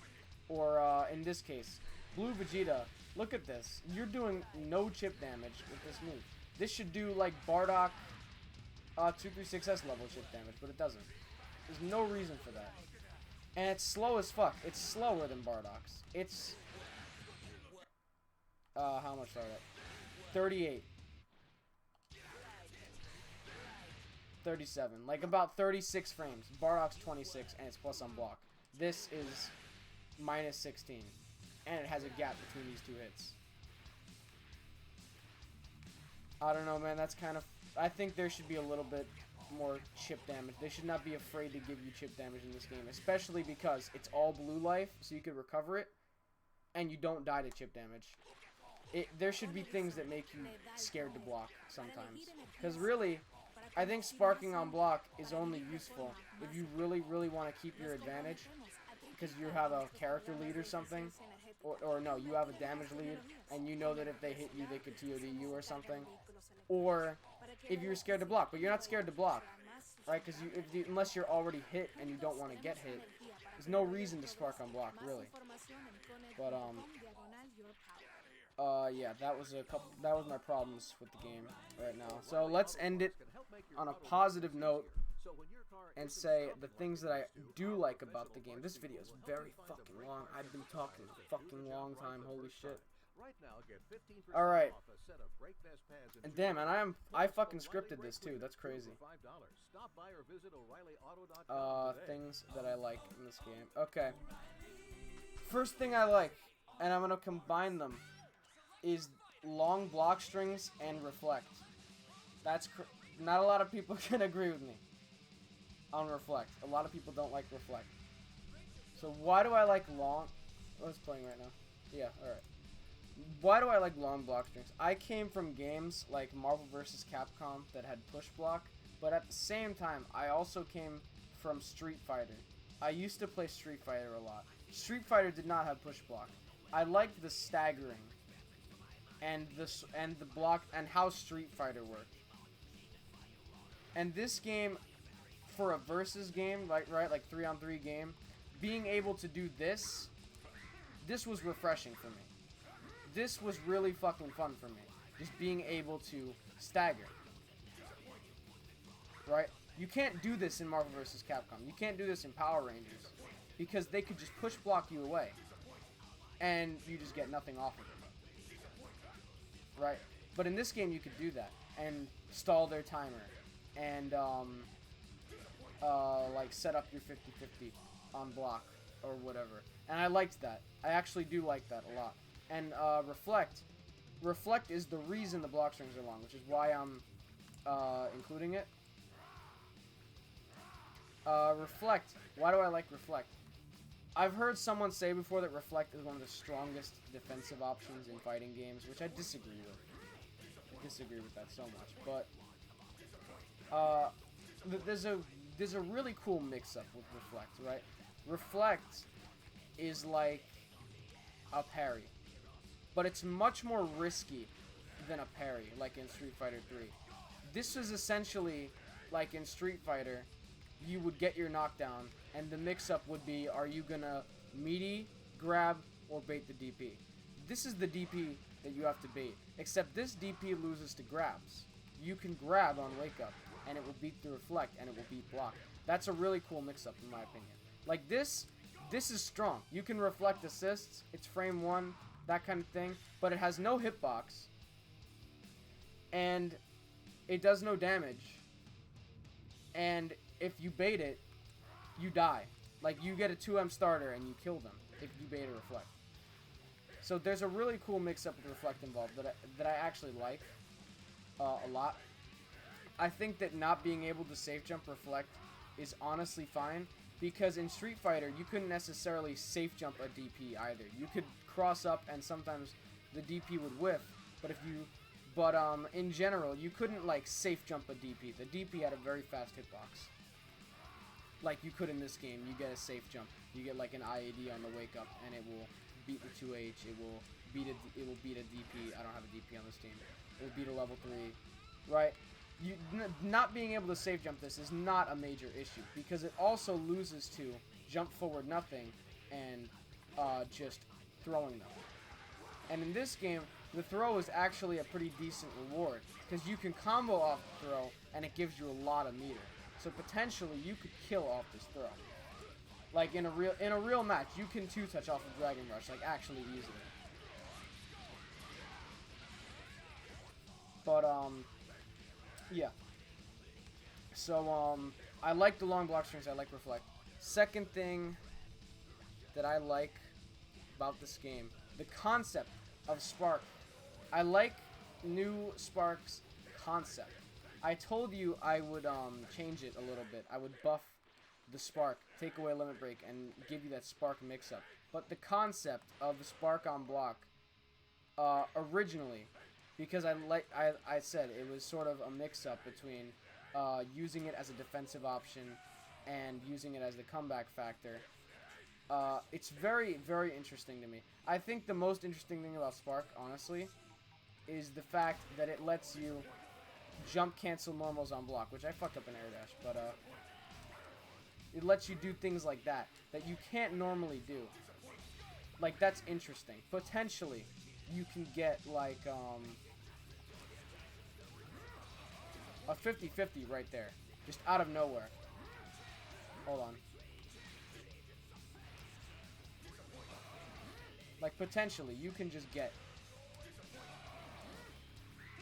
Or, in this case, Blue Vegeta, look at this. You're doing no chip damage with this move. This should do, like, Bardock 236S level chip damage, but it doesn't. There's no reason for that. And it's slow as fuck. It's slower than Bardock's. It's, how much are that? 38. 37, like about 36 frames. Bardock's 26, and it's plus on block. This is minus 16, and it has a gap between these two hits. I don't know, man. That's kind of. I think there should be a little bit more chip damage. They should not be afraid to give you chip damage in this game, especially because it's all blue life, so you could recover it, and you don't die to chip damage. There should be things that make you scared to block sometimes, because really. I think sparking on block is only useful if you really want to keep your advantage because you have a character lead or something, or no, you have a damage lead and you know that if they hit you they could TOD you or something, or if you're scared to block, but you're not scared to block, right? Because unless you're already hit and you don't want to get hit, there's no reason to spark on block really. But yeah, that was my problems with the game right now. So let's end it on a positive note and say the things that I do like about the game. This video is very fucking long. I've been talking a fucking long time. Holy shit. Alright. And damn, and I fucking scripted this too. That's crazy. Things that I like in this game. Okay. First thing I like, and I'm gonna combine them, is long block strings and reflect. That's not a lot of people can agree with me on reflect. A lot of people don't like reflect. So why do I like long? Oh, it's playing right now. Yeah, alright. Why do I like long block strings? I came from games like Marvel vs. Capcom that had push block, but at the same time, I also came from Street Fighter. I used to play Street Fighter a lot. Street Fighter did not have push block. I liked the staggering and the block and how Street Fighter worked. And this game, for a versus game, like 3-on-3 game, being able to do this was refreshing for me. This was really fucking fun for me. Just being able to stagger. Right? You can't do this in Marvel vs. Capcom. You can't do this in Power Rangers. Because they could just push block you away. And you just get nothing off of it. Right? But in this game you could do that. And stall their timer. And, like, set up your 50-50 on block. Or whatever. And I liked that. I actually do like that a lot. And, reflect. Reflect is the reason the block strings are long. Which is why I'm, including it. Reflect. Why do I like reflect? I've heard someone say before that reflect is one of the strongest defensive options in fighting games, which I disagree with. I disagree with that so much, but there's a really cool mix-up with reflect, right? Reflect is like a parry, but it's much more risky than a parry, like in Street Fighter 3. This is essentially like in Street Fighter. you would get your knockdown, and the mix-up would be, are you gonna meaty, grab, or bait the DP? This is the DP that you have to bait, except this DP loses to grabs. You can grab on wake up, and it will beat the reflect, and it will beat block. That's a really cool mix-up, in my opinion. Like, this is strong. You can reflect assists, it's frame 1, that kind of thing, but it has no hitbox, and it does no damage, and if you bait it, you die. Like, you get a 2M starter and you kill them if you bait a reflect. So there's a really cool mix-up with reflect involved that I actually like a lot. I think that not being able to safe jump reflect is honestly fine, because in Street Fighter you couldn't necessarily safe jump a DP either. You could cross up and sometimes the DP would whiff, but in general you couldn't like safe jump a DP. The DP had a very fast hitbox. Like you could in this game, you get a safe jump. You get like an IAD on the wake up, and it will beat the 2H. It will beat a DP. I don't have a DP on this team. It will beat a level 3, right? You not being able to safe jump this is not a major issue, because it also loses to jump forward nothing and just throwing them. And in this game, the throw is actually a pretty decent reward, because you can combo off the throw and it gives you a lot of meter. So potentially you could kill off this throw. Like in a real match, you can 2-touch off of Dragon Rush, like actually easily. But yeah. So I like the long block strings, I like reflect. Second thing that I like about this game, the concept of Spark. I like new Spark's concept. I told you I would change it a little bit. I would buff the Spark, take away Limit Break, and give you that Spark mix-up. But the concept of the Spark on block, originally, because I said it was sort of a mix-up between using it as a defensive option and using it as the comeback factor. It's very, very interesting to me. I think the most interesting thing about Spark, honestly, is the fact that it lets you jump cancel normals on block, which I fucked up in air dash, but it lets you do things like that you can't normally do. Like, that's interesting. Potentially, you can get like a 50-50 right there, just out of nowhere. Hold on. Like, potentially, you can just get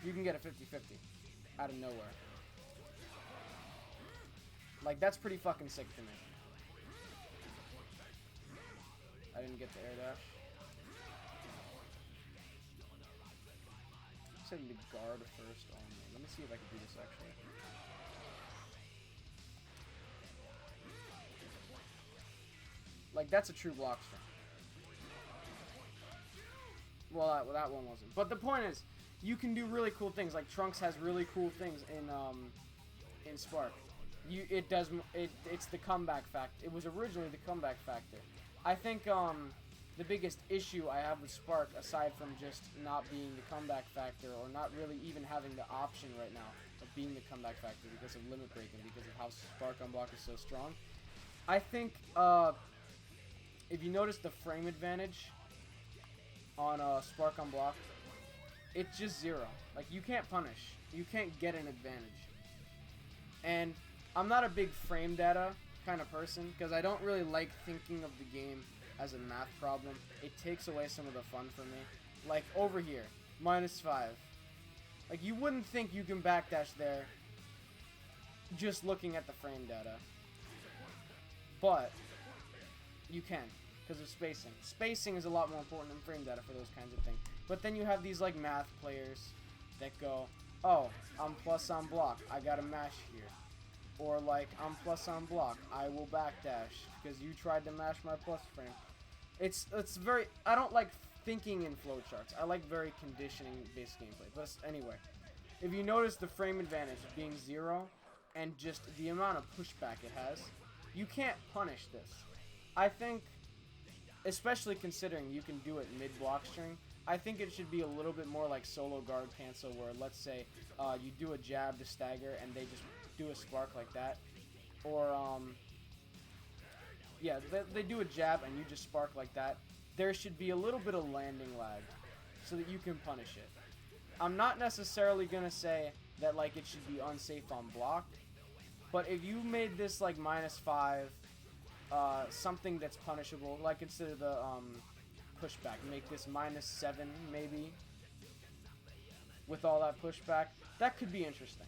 a 50-50 out of nowhere. Like, that's pretty fucking sick to me. I didn't get the air dash. I said to guard first only. Let me see if I can do this actually. Like, that's a true block string. Well, that one wasn't. But the point is, you can do really cool things. Like, Trunks has really cool things in Spark. It's the comeback factor. It was originally the comeback factor. I think the biggest issue I have with Spark, aside from just not being the comeback factor, or not really even having the option right now of being the comeback factor because of limit breaking, because of how Spark on block is so strong, I think if you notice the frame advantage on Spark on block, it's just 0. Like, you can't punish. You can't get an advantage. And I'm not a big frame data kind of person, because I don't really like thinking of the game as a math problem. It takes away some of the fun for me. Like, over here, -5. Like, you wouldn't think you can backdash there just looking at the frame data. But you can, because of spacing. Spacing is a lot more important than frame data for those kinds of things. But then you have these, like, math players that go, oh, I'm plus on block, I gotta mash here. Or, like, I'm plus on block, I will backdash because you tried to mash my plus frame. It's very, I don't like thinking in flowcharts. I like very conditioning-based gameplay. But anyway, if you notice the frame advantage being 0 and just the amount of pushback it has, you can't punish this. I think, especially considering you can do it mid-block string, I think it should be a little bit more like solo guard cancel, where let's say you do a jab to stagger and they just do a spark like that. or yeah, they do a jab and you just spark like that, there should be a little bit of landing lag so that you can punish it. I'm not necessarily going to say that like it should be unsafe on block, but if you made this like -5, something that's punishable, like instead of the pushback, make this -7 maybe with all that pushback, that could be interesting,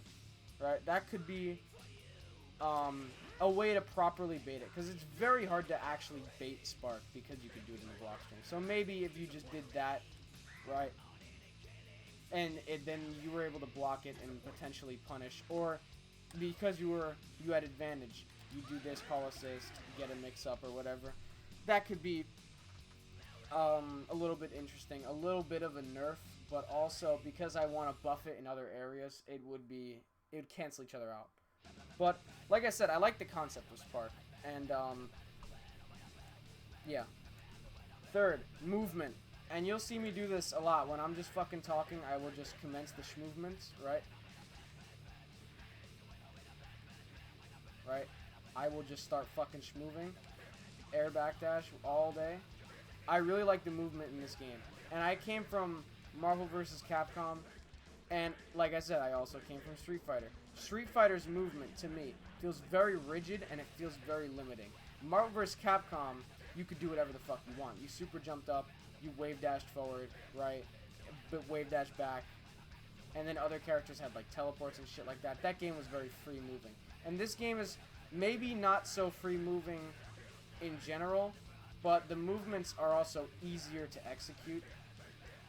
right? That could be a way to properly bait it, because it's very hard to actually bait Spark because you could do it in the block string. So maybe if you just did that, right, and then you were able to block it and potentially punish, or because you had advantage, you do this, call assist, get a mix-up or whatever, that could be a little bit interesting, a little bit of a nerf, but also because I want to buff it in other areas, it would cancel each other out. But like I said, I like the concept of Spark, and yeah. Third, movement, and you'll see me do this a lot when I'm just fucking talking. I will just commence the movements, right? Right? I will just start fucking schmoving, air backdash all day. I really like the movement in this game, and I came from Marvel vs. Capcom, and like I said, I also came from Street Fighter. Street Fighter's movement, to me, feels very rigid, and it feels very limiting. Marvel vs. Capcom, you could do whatever the fuck you want. You super jumped up, you wave dashed forward, right, but wave dashed back, and then other characters had like teleports and shit like that. That game was very free moving, and this game is maybe not so free moving in general, but the movements are also easier to execute,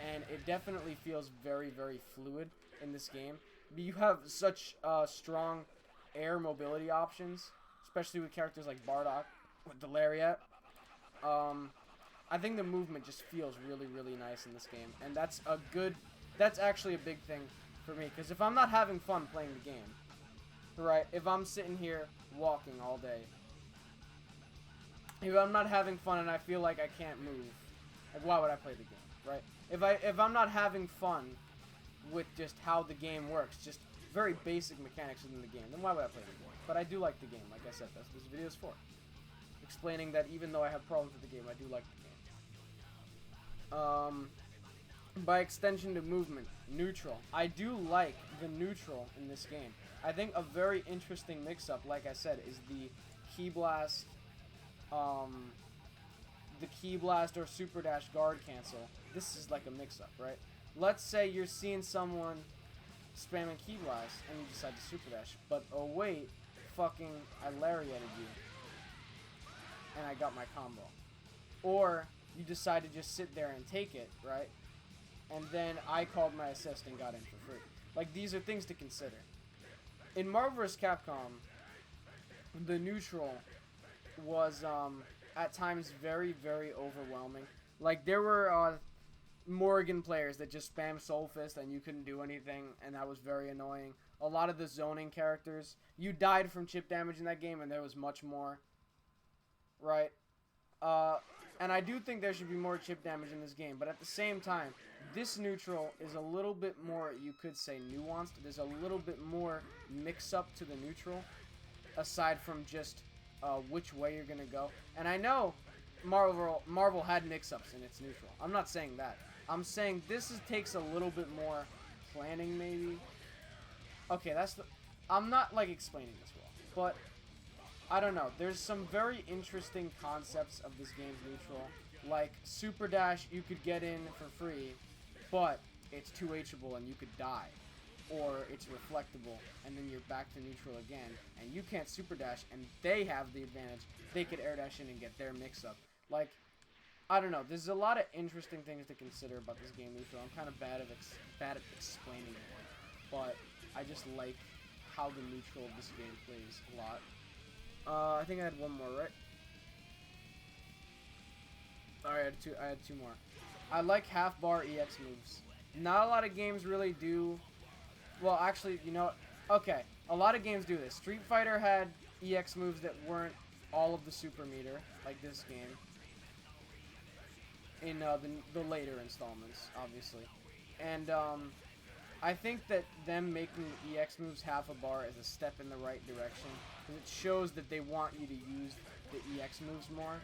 and it definitely feels very, very fluid in this game. You have such strong air mobility options, especially with characters like Bardock with the Lariat. I think the movement just feels really, really nice in this game, and that's actually a big thing for me, because if I'm not having fun playing the game, right, if I'm sitting here walking all day, if I'm not having fun and I feel like I can't move, like, why would I play the game, right? If I'm not having fun with just how the game works, just very basic mechanics within the game, then why would I play the game? But I do like the game, like I said, that's what this video is for. Explaining that even though I have problems with the game, I do like the game. By extension to movement, neutral. I do like the neutral in this game. I think a very interesting mix-up, like I said, is the Key Blast, or Super Dash guard cancel. This is like a mix-up, right? Let's say you're seeing someone spamming Key Blast and you decide to Super Dash, but oh wait, fucking I lariated you and I got my combo. Or you decide to just sit there and take it, right? And then I called my assist and got in for free. Like, these are things to consider. In Marvel vs. Capcom, the neutral was at times very, very overwhelming. Like, there were Morrigan players that just spam Soul Fist and you couldn't do anything, and that was very annoying. A lot of the zoning characters, you died from chip damage in that game, and there was much more, right? And I do think there should be more chip damage in this game, but at the same time, this neutral is a little bit more, you could say, nuanced. There's a little bit more mix-up to the neutral, aside from just which way you're going to go. And I know Marvel had mix-ups in its neutral. I'm not saying that. I'm saying this takes a little bit more planning, maybe. Okay, I'm not, like, explaining this well, but I don't know. There's some very interesting concepts of this game's neutral. Like, Super Dash, you could get in for free, but it's 2Hable and you could die. Or it's reflectable, and then you're back to neutral again, and you can't Super Dash, and they have the advantage. They could air dash in and get their mix-up. Like, I don't know. There's a lot of interesting things to consider about this game neutral. I'm kind of bad at explaining it, but I just like how the neutral of this game plays a lot. I think I had one more, right? Alright, I had two more. I like half bar EX moves. Not a lot of games really do. Well, actually, you know what? Okay, a lot of games do this. Street Fighter had EX moves that weren't all of the super meter, like this game. In the later installments, obviously. And I think that them making EX moves half a bar is a step in the right direction, because it shows that they want you to use the EX moves more.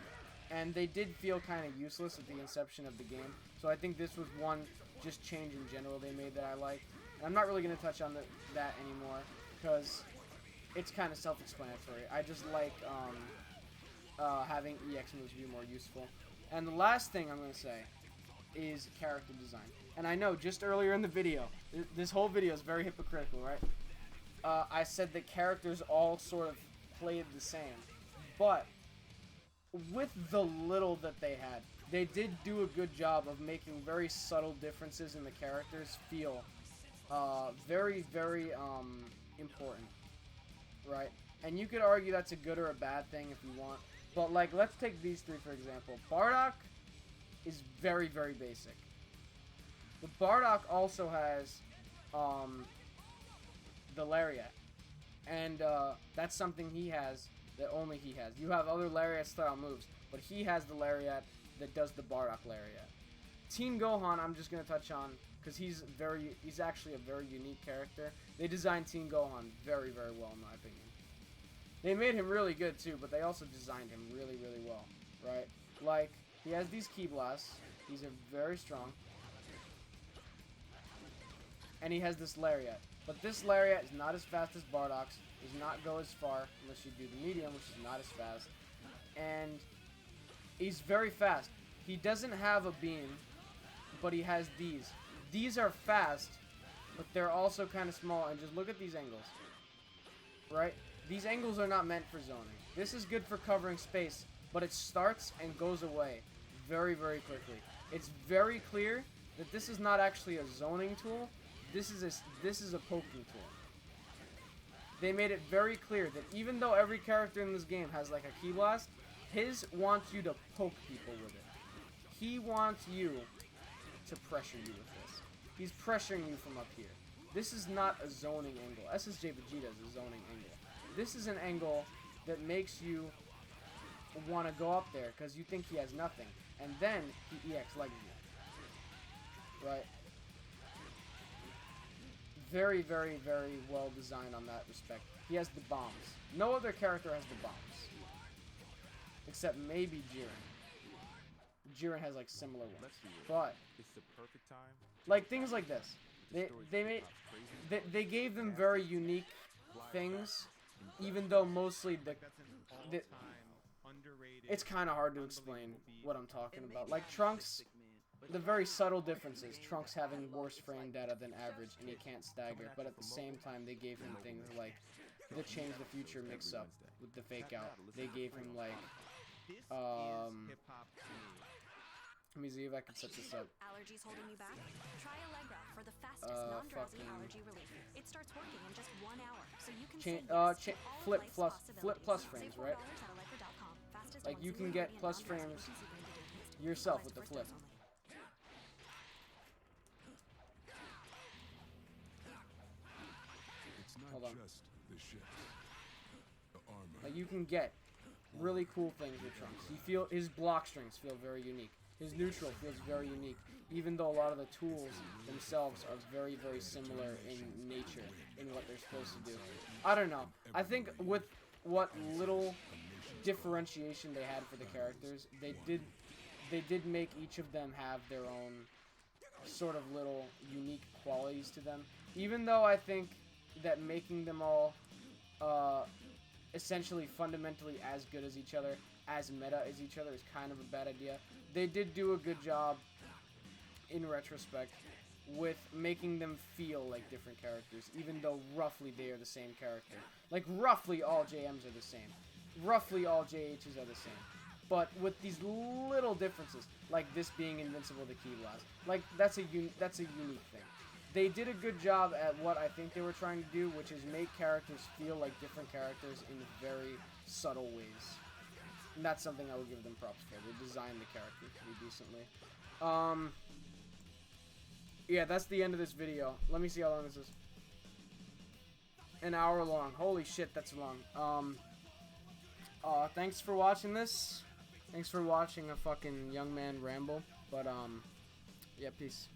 And they did feel kind of useless at the inception of the game, so I think this was one just change in general they made that I like. And I'm not really going to touch on that anymore, because it's kind of self-explanatory. I just like having EX moves be more useful. And the last thing I'm going to say is character design. And I know, just earlier in the video, this whole video is very hypocritical, right? I said that characters all sort of played the same. But with the little that they had, they did do a good job of making very subtle differences in the characters feel very, very important, right? And you could argue that's a good or a bad thing if you want. But, like, let's take these three, for example. Bardock is very, very basic. But Bardock also has the Lariat. And that's something he has that only he has. You have other Lariat-style moves, but he has the Lariat that does the Bardock Lariat. Teen Gohan, I'm just going to touch on, because he's actually a very unique character. They designed Teen Gohan very, very well, in my opinion. They made him really good, too, but they also designed him really, really well, right? Like, he has these Ki Blasts. He's very strong. And he has this Lariat. But this Lariat is not as fast as Bardock's. Does not go as far unless you do the medium, which is not as fast. And he's very fast. He doesn't have a beam, but he has these. These are fast, but they're also kind of small. And just look at these angles, right? These angles are not meant for zoning. This is good for covering space, but it starts and goes away very, very quickly. It's very clear that this is not actually a zoning tool. This is a poking tool. They made it very clear that even though every character in this game has like a Ki Blast, his wants you to poke people with it. He wants you to pressure you with this. He's pressuring you from up here. This is not a zoning angle. SSJ Vegeta is a zoning angle. This is an angle that makes you want to go up there because you think he has nothing. And then he EX legs you. Right? Very, very, very well designed on that respect. He has the bombs. No other character has the bombs. Except maybe Jiren. Jiren has like similar ones. But It's the perfect time. like things like this. They gave them very unique things, even though mostly it's kind of hard to explain what I'm talking about. Like Trunks, the very subtle differences. Trunks having worse frame data than average, and he can't stagger. But at the same time, they gave him things like the Change the Future mix-up with the Fake Out. They gave him like, let me see if I can set this up. Allergies holding you back? Try Allegra for the fastest non-drowsy allergy relief. It starts working in just 1 hour, so you can say yes to all flip life's plus possibilities. frames, Save right? $4 at Allegra.com. Fastest Like you can 1 get ingredient plus non-drowsy frames emergency branded toothpaste. yourself with Applies the first flip. dose only. It's not Hold on. just the ships, the armor. Like you can get really cool things with Trunks. You feel his block strings feel very unique. His neutral feels very unique, even though a lot of the tools themselves are very, very similar in nature in what they're supposed to do. I don't know. I think with what little differentiation they had for the characters, they did make each of them have their own sort of little unique qualities to them. Even though I think that making them all essentially fundamentally as good as each other, as meta as each other, is kind of a bad idea. They did do a good job in retrospect with making them feel like different characters, even though roughly they are the same character. Like roughly all JMs are the same. Roughly all JHs are the same. But with these little differences, like this being invincible to Ki Blast, like that's a unique thing. They did a good job at what I think they were trying to do, which is make characters feel like different characters in very subtle ways. And that's something I would give them props for. They designed the character pretty decently. Yeah, that's the end of this video. Let me see how long this is. An hour long. Holy shit, that's long. Thanks for watching this. Thanks for watching a fucking young man ramble. But, yeah, peace.